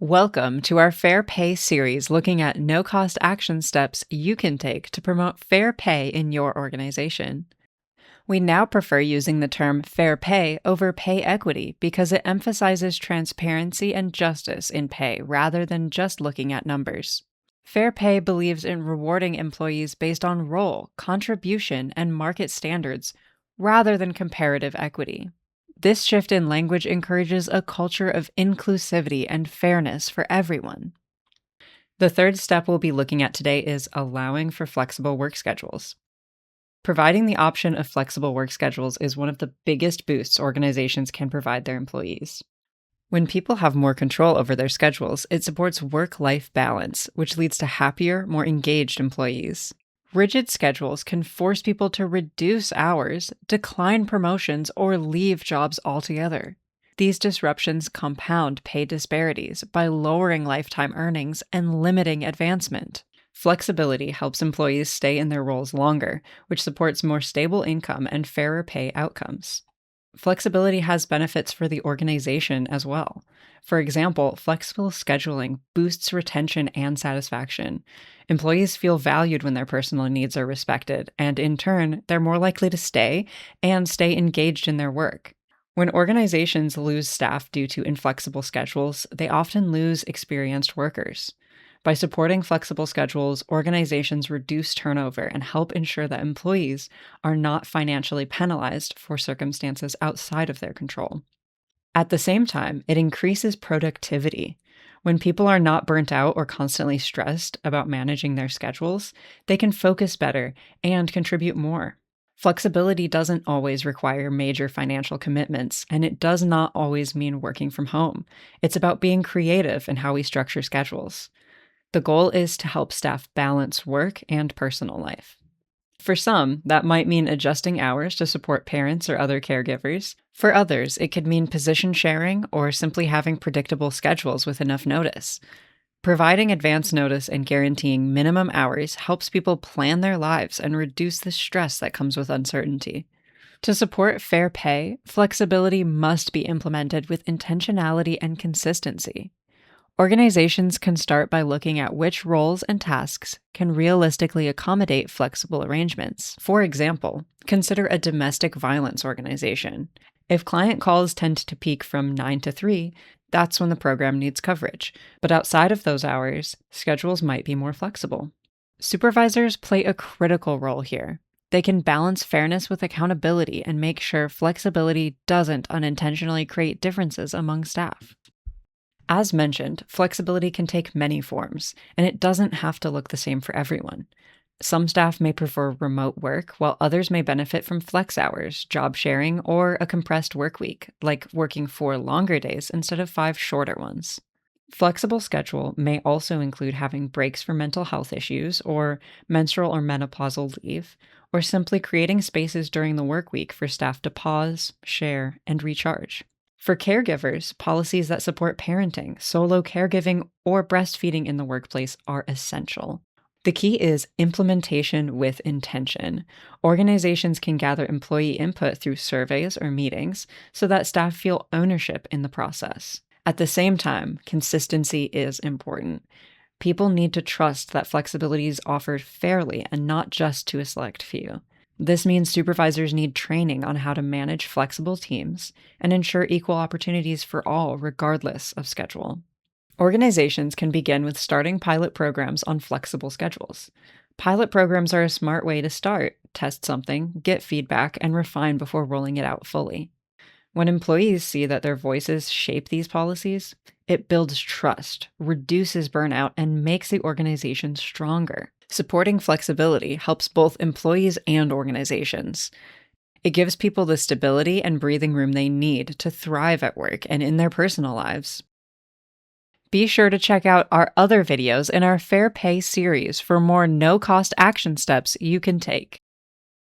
Welcome to our Fair Pay series looking at no-cost action steps you can take to promote fair pay in your organization. We now prefer using the term fair pay over pay equity because it emphasizes transparency and justice in pay rather than just looking at numbers. Fair pay believes in rewarding employees based on role, contribution, and market standards rather than comparative equity. This shift in language encourages a culture of inclusivity and fairness for everyone. The third step we'll be looking at today is allowing for flexible work schedules. Providing the option of flexible work schedules is one of the biggest boosts organizations can provide their employees. When people have more control over their schedules, it supports work-life balance, which leads to happier, more engaged employees. Rigid schedules can force people to reduce hours, decline promotions, or leave jobs altogether. These disruptions compound pay disparities by lowering lifetime earnings and limiting advancement. Flexibility helps employees stay in their roles longer, which supports more stable income and fairer pay outcomes. Flexibility has benefits for the organization as well. For example, flexible scheduling boosts retention and satisfaction. Employees feel valued when their personal needs are respected, and in turn, they're more likely to stay and stay engaged in their work. When organizations lose staff due to inflexible schedules, they often lose experienced workers. By supporting flexible schedules, organizations reduce turnover and help ensure that employees are not financially penalized for circumstances outside of their control. At the same time, it increases productivity. When people are not burnt out or constantly stressed about managing their schedules, they can focus better and contribute more. Flexibility doesn't always require major financial commitments, and it does not always mean working from home. It's about being creative in how we structure schedules. The goal is to help staff balance work and personal life. For some, that might mean adjusting hours to support parents or other caregivers. For others, it could mean position sharing or simply having predictable schedules with enough notice. Providing advance notice and guaranteeing minimum hours helps people plan their lives and reduce the stress that comes with uncertainty. To support fair pay, flexibility must be implemented with intentionality and consistency. Organizations can start by looking at which roles and tasks can realistically accommodate flexible arrangements. For example, consider a domestic violence organization. If client calls tend to peak from 9 to 3, that's when the program needs coverage. But outside of those hours, schedules might be more flexible. Supervisors play a critical role here. They can balance fairness with accountability and make sure flexibility doesn't unintentionally create differences among staff. As mentioned, flexibility can take many forms, and it doesn't have to look the same for everyone. Some staff may prefer remote work, while others may benefit from flex hours, job sharing, or a compressed work week, like working 4 longer days instead of 5 shorter ones. Flexible schedule may also include having breaks for mental health issues, or menstrual or menopausal leave, or simply creating spaces during the work week for staff to pause, share, and recharge. For caregivers, policies that support parenting, solo caregiving, or breastfeeding in the workplace are essential. The key is implementation with intention. Organizations can gather employee input through surveys or meetings so that staff feel ownership in the process. At the same time, consistency is important. People need to trust that flexibility is offered fairly and not just to a select few. This means supervisors need training on how to manage flexible teams and ensure equal opportunities for all, regardless of schedule. Organizations can begin with starting pilot programs on flexible schedules. Pilot programs are a smart way to start, test something, get feedback, and refine before rolling it out fully. When employees see that their voices shape these policies, it builds trust, reduces burnout, and makes the organization stronger. Supporting flexibility helps both employees and organizations. It gives people the stability and breathing room they need to thrive at work and in their personal lives. Be sure to check out our other videos in our Fair Pay series for more no-cost action steps you can take.